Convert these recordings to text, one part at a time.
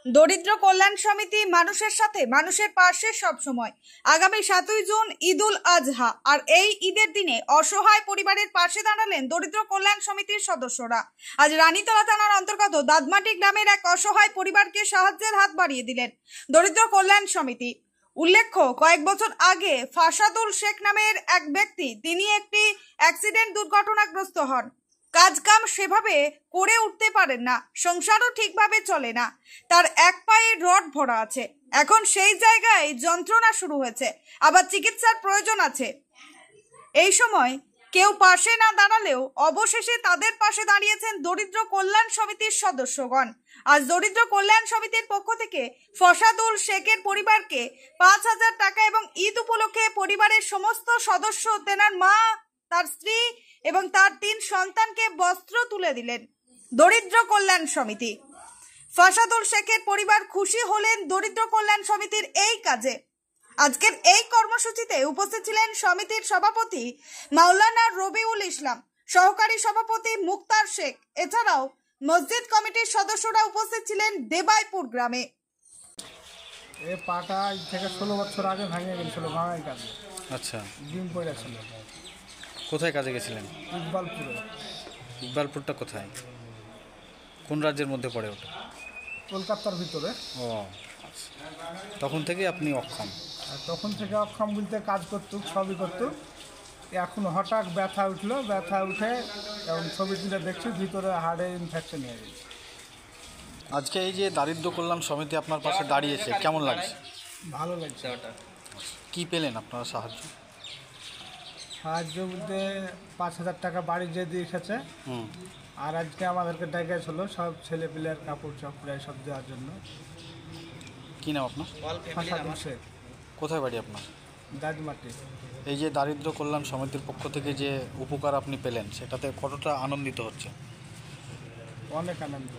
দরিদ্র কল্যাণ সমিতি মানুষের সাথে মানুষের পাশে সব সময়। আগামী 7ই জুন ঈদুল আজহা, আর এই ঈদের দিনে অসহায় পরিবারের পাশে দাঁড়ালেন দরিদ্র কল্যাণ সমিতির সদস্যরা। আজ রানীতলা থানার অন্তর্গত দাদমাটি গ্রামের এক অসহায় পরিবারকে সাহায্যের হাত বাড়িয়ে দিলেন দরিদ্র কল্যাণ সমিতি। উল্লেখ্য, কয়েক বছর আগে ফাসাদুল শেখ নামের এক ব্যক্তি, তিনি একটি অ্যাক্সিডেন্ট দুর্ঘটনাগ্রস্ত হন। কাজ কাম সেভাবে করে উঠতে পারেন না, সংসারও ঠিকভাবে চলে না, তার এক পায়ে রড ভরা আছে। এখন সেই জায়গায় যন্ত্রণা শুরু হয়েছে, আবার চিকিৎসার প্রয়োজন আছে। এই সময় কেউ পাশে না দাঁড়ালেও অবশেষে তাদের পাশে দাঁড়িয়েছেন দরিদ্র কল্যাণ সমিতির সদস্যগণ। আজ দরিদ্র কল্যাণ সমিতির পক্ষ থেকে ফসাদুল শেখের পরিবারকে 5,000 টাকা এবং ঈদ উপলক্ষে পরিবারের সমস্ত সদস্য, তেনার মা, তার স্ত্রী এবং তার 3 সন্তানকে বস্ত্র তুলে দিলেন দরিদ্র কল্যাণ সমিতি। ফসাদুল শেখের পরিবার খুশি হলেন দরিদ্র কল্যাণ সমিতির এই কাজে। আজকের এই কর্মসূচিতে উপস্থিত ছিলেন সমিতির সভাপতি মাওলানা রবিউল ইসলাম, সহকারী সভাপতি মুক্তার শেখ, এছাড়াও মসজিদ কমিটির সদস্যরা উপস্থিত ছিলেন দেবাইপুর গ্রামে। এই পাটা থেকে 16 বছর আগে ভেঙে গেছিল ভাঙাই কাজে। আচ্ছা, ডিম পড়েছিল। কোথায় কাজে গেছিলেন? ইকবালপুরে। ইকবালপুরটা কোথায়, কোন রাজ্যের মধ্যে পড়ে ওটা? কলকাতার ভিতরে। ও আচ্ছা, তখন থেকে আপনি অক্ষম? আর তখন থেকে অক্ষম বলতে কাজ করতো, সবই করতো। এখন হঠাৎ ব্যথা উঠলো, ব্যথা উঠে এবং ছবি তুলে দেখছি ভিতরে হাড়ে ইনফেকশন হয়ে গেছে। আজকে এই যে দারিদ্র কল্যাণ সমিতি আপনার পাশে দাঁড়িয়েছে, কেমন লাগছে? ভালো লাগছে। কি পেলেন আপনারা সাহায্য? সাহায্য বলতে 5,000 টাকা বাড়ি যে দিয়ে এসেছে। আর আজকে আমাদেরকে ডেকেছিল সব ছেলে পিলের কাপড় চোপড় সব দেওয়ার জন্য। কী নাম আপনার? ফাসাদুল শেখ। কোথায় বাড়ি আপনার? দাদমাটি। এই যে দারিদ্র কল্যাণ সমিতির পক্ষ থেকে যে উপকার আপনি পেলেন, সেটাতে কতটা আনন্দিত হচ্ছে? অনেক আনন্দ।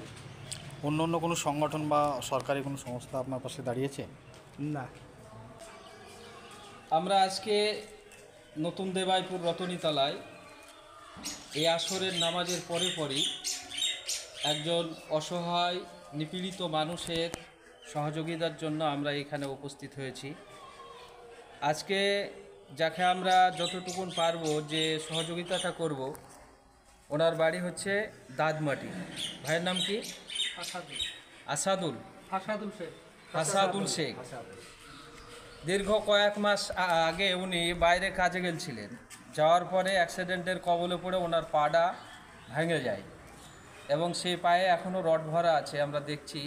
অন্য অন্য কোনো সংগঠন বা সরকারি কোনো সংস্থা আপনার পাশে দাঁড়িয়েছে? না। আমরা আজকে নতুন দেবাইপুর রতনীতলায় এই আসরের নামাজের পরই একজন অসহায় নিপীড়িত মানুষের সহযোগিতার জন্য আমরা এখানে উপস্থিত হয়েছি। আজকে যাকে আমরা যতটুকুন পারবো যে সহযোগিতাটা করব, ওনার বাড়ি হচ্ছে দাদমাটি। ভাইয়ের নাম কি? ফাসাদুল শেখ। দীর্ঘ কয়েক মাস আগে উনি বাইরে কাজে গেছিলেন, যাওয়ার পরে অ্যাক্সিডেন্টের কবলে পড়ে ওনার পাটা ভেঙে যায় এবং সেই পায়ে এখনও রড ভরা আছে আমরা দেখছি।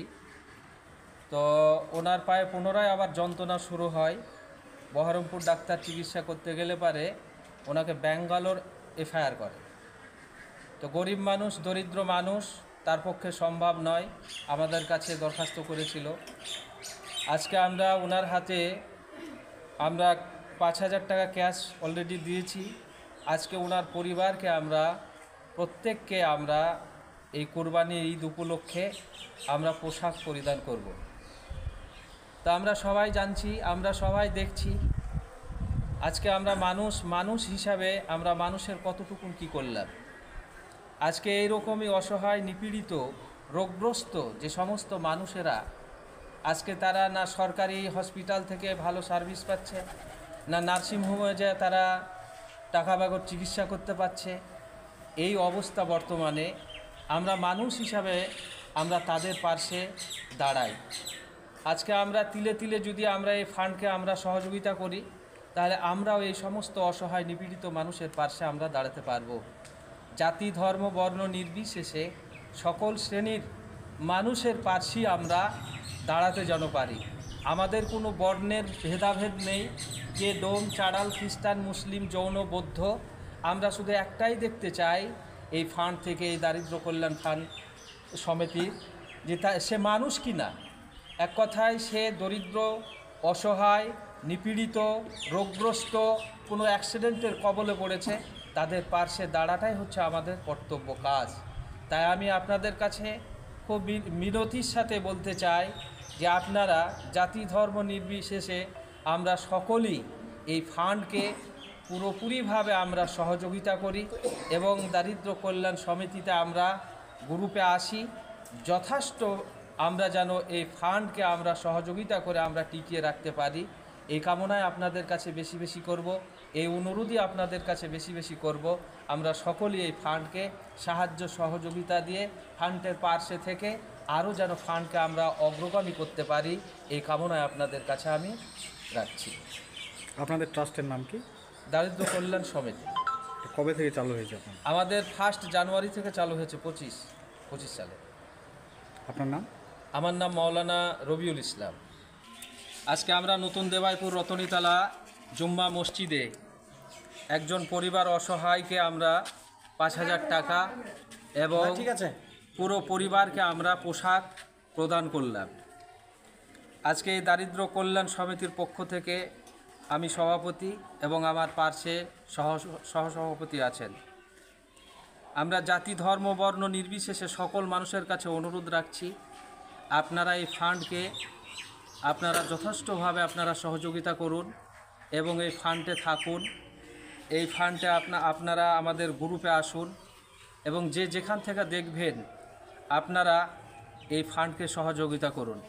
তো ওনার পায়ে পুনরায় আবার যন্ত্রণা শুরু হয়। বহরমপুর ডাক্তার চিকিৎসা করতে গেলে পারে ওনাকে ব্যাঙ্গালোর এফআইআর করে। তো গরিব মানুষ, দরিদ্র মানুষ, তার পক্ষে সম্ভব নয়, আমাদের কাছে দরখাস্ত করেছিল। আজকে আমরা ওনার হাতে 5,000 টাকা ক্যাশ অলরেডি দিয়েছি। আজকে ওনার পরিবারকে প্রত্যেককে আমরা এই কোরবানির ঈদ উপলক্ষে আমরা পোশাক পরিধান করব। তা আমরা সবাই জানছি, আমরা সবাই দেখছি আজকে আমরা মানুষ হিসাবে আমরা মানুষের কতটুকুন কি করলাম। আজকে এইরকমই অসহায়, নিপীড়িত, রোগগ্রস্ত যে সমস্ত মানুষেরা আজকে তারা না সরকারি হসপিটাল থেকে ভালো সার্ভিস পাচ্ছে, না নার্সিংহোমে যায় তারা টাকা বাগর চিকিৎসা করতে পারছে। এই অবস্থা বর্তমানে আমরা মানুষ হিসাবে আমরা তাদের পাশে দাঁড়াই। আজকে আমরা তিলে তিলে যদি আমরা এই ফান্ডকে আমরা সহযোগিতা করি, তাহলে আমরাও এই সমস্ত অসহায় নিপীড়িত মানুষের পাশে আমরা দাঁড়াতে পারবো। জাতি, ধর্ম, বর্ণ নির্বিশেষে সকল শ্রেণীর মানুষের পাশেই আমরা দাঁড়াতে যেন পারি। আমাদের কোনো বর্ণের ভেদাভেদ নেই, যে ডোম, চাড়াল, খ্রিস্টান, মুসলিম, জৈন, বৌদ্ধ। আমরা শুধু একটাই দেখতে চাই এই ফান্ড থেকে, এই দারিদ্র কল্যাণ ফান্ড সমিতির, যে সে মানুষ কিনা। এক কথায় সে দরিদ্র, অসহায়, নিপীড়িত, রোগগ্রস্ত, কোনো অ্যাক্সিডেন্টের কবলে পড়েছে, তাদের পাশে দাঁড়াটাই হচ্ছে আমাদের কর্তব্য কাজ। তাই আমি আপনাদের কাছে খুব মিনতির সাথে বলতে চাই যে আপনারা জাতি, ধর্ম নির্বিশেষে আমরা সকলেই এই ফান্ডকে পুরোপুরিভাবে আমরা সহযোগিতা করি এবং দারিদ্র কল্যাণ সমিতিতে আমরা গ্রুপে আসি, যথেষ্ট আমরা যেন এই ফান্ডকে আমরা সহযোগিতা করে আমরা টিকিয়ে রাখতে পারি, এই কামনায় আপনাদের কাছে বেশি বেশি করব, এই অনুরোধই আপনাদের কাছে বেশি বেশি করব। আমরা সকলেই এই ফান্ডকে সাহায্য সহযোগিতা দিয়ে ফান্ডের পার্শ্বে থেকে আরও যেন ফান্ডকে আমরা অগ্রগামী করতে পারি, এই কামনায় আপনাদের কাছে আমি রাখছি। আপনাদের ট্রাস্টের নাম কি? দারিদ্র কল্যাণ সমিতি। কবে থেকে চালু হয়েছে আপনার? আমাদের 1 জানুয়ারি থেকে চালু হয়েছে 25 সালে। আপনার নাম? আমার নাম মাওলানা রবিউল ইসলাম। আজকে আমরা নতুন দেবাইপুর রতনীতলা জুম্মা মসজিদে একজন পরিবার অসহায়কে আমরা 5,000 টাকা এবং পুরো পরিবারকে আমরা পোশাক প্রদান করলাম। আজকে এই দারিদ্র কল্যাণ সমিতির পক্ষ থেকে আমি সভাপতি এবং আমার পার্শ্বে সহসভাপতি আছেন। আমরা জাতি ধর্ম বর্ণ নির্বিশেষে সকল মানুষের কাছে অনুরোধ রাখছি, আপনারা এই ফান্ডকে আপনারা যথেষ্টভাবে আপনারা সহযোগিতা করুন এবং এই ফান্ডে থাকুন। এই ফান্ডে আপনারা আমাদের গ্রুপে আসুন এবং যে যেখান থেকে দেখবেন আপনারা এই ফান্ডকে সহযোগিতা করুন।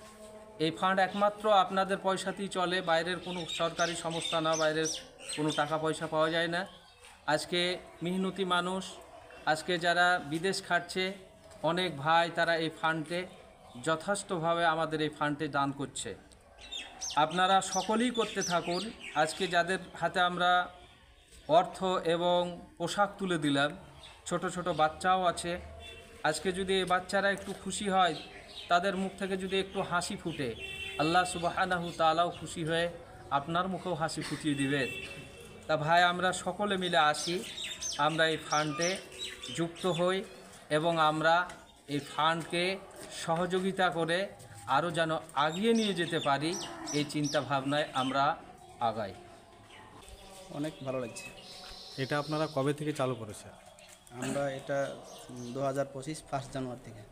এই ফান্ড একমাত্র আপনাদের পয়সাতেই চলে, বাইরের কোনো সরকারি সংস্থা না, বাইরের কোনো টাকা পয়সা পাওয়া যায় না। আজকে মেহনতি মানুষ, আজকে যারা বিদেশ খাটছে অনেক ভাই, তারা এই ফান্ডে যথেষ্টভাবে আমাদের এই ফান্ডে দান করছে। আপনারা সকলেই করতে থাকুন। আজকে যাদের হাতে আমরা অর্থ এবং পোশাক তুলে দিলাম, ছোট ছোট বাচ্চাও আছে। আজকে যদি এই বাচ্চারা একটু খুশি হয়, তাদের মুখ থেকে যদি একটু হাসি ফুটে, আল্লাহ সুবহানাহু তাআলাও খুশি হয়ে আপনার মুখেও হাসি ফুটিয়ে দিবেন। তা ভাই, আমরা সকলে মিলে আসি, আমরা এই ফান্ডে যুক্ত হই এবং আমরা এই ফান্ডকে সহযোগিতা করে আরও যেন আগিয়ে নিয়ে যেতে পারি, এই চিন্তা ভাবনায় আমরা আগাই। অনেক ভালো লাগছে। এটা আপনারা কবে থেকে চালু করেছে? আমরা এটা 2025 1 জানুয়ারি থেকে।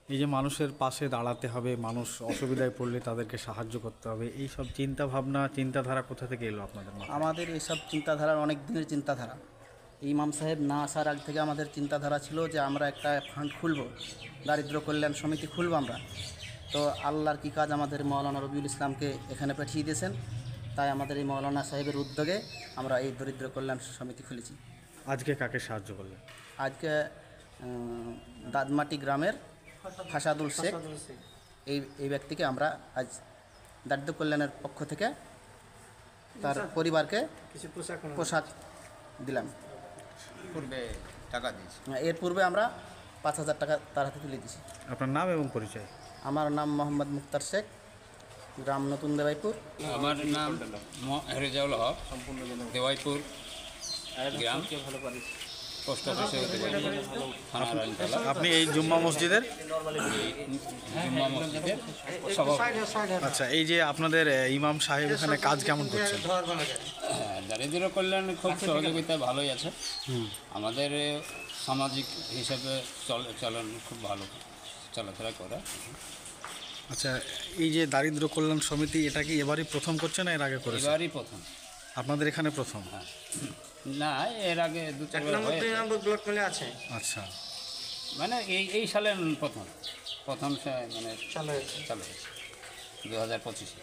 এই যে মানুষের পাশে দাঁড়াতে হবে, মানুষ অসুবিধায় পড়লে তাদেরকে সাহায্য করতে হবে, এই সব চিন্তা ভাবনা চিন্তাধারা কোথা থেকে এলো আপনাদের মাথায়? আমাদের এইসব চিন্তাধারা অনেক দিনের চিন্তাধারা। ইমাম সাহেব না আসার আগ থেকে আমাদের চিন্তাধারা ছিল যে আমরা একটা ফান্ড খুলব, দারিদ্র কল্যাণ সমিতি খুলব আমরা। তো আল্লাহর কী কাজ, আমাদের মাওলানা রবিউল ইসলামকে এখানে পাঠিয়ে দিয়েছেন, তাই আমাদের এই মাওলানা সাহেবের উদ্যোগে আমরা এই দরিদ্র কল্যাণ সমিতি খুলেছি। আজকে কাকে সাহায্য করলেন? আজকে দাদমাটি গ্রামের ফাসাদুল শেখ, এই ব্যক্তিকে আমরা আজ দারিদ্র কল্যাণের পক্ষ থেকে তার পরিবারকে কিছু পোশাক দিলাম। পূর্বে টাকা দিয়েছি। এর পূর্বে আমরা 5,000 টাকা তার হাতে তুলে দিয়েছি। আপনার নাম এবং পরিচয়? আমার নাম মোহাম্মদ মুক্তার শেখ, গ্রাম নতুন দেবাইপুর। আমার নাম রেজাউল হক, দেওয়াইপুর গ্রাম, পোস্ট অফিসে থানা রানীতলা। আপনি এই জুম্মা মসজিদের জুম্মা মসজিদের সভাপতি। আচ্ছা, এই যে আপনাদের ইমাম সাহেব এখানে কাজ কেমন করছেন? দারিদ্র কল্যাণ খুব সহযোগিতা ভালোই আছে। আমাদের সামাজিক হিসাবে চলন খুব ভালো চলাফেরা করে। আচ্ছা, এই যে দারিদ্র কল্যাণ সমিতি, এটা কি এবারই প্রথম করছে না এর আগে করেছে? এবারই প্রথম। আপনাদের এখানে প্রথম? না, এর আগে 2-4 বার আছে। আচ্ছা, মানে এই সালে প্রথম মানে চালু হয়েছে 2025-এ।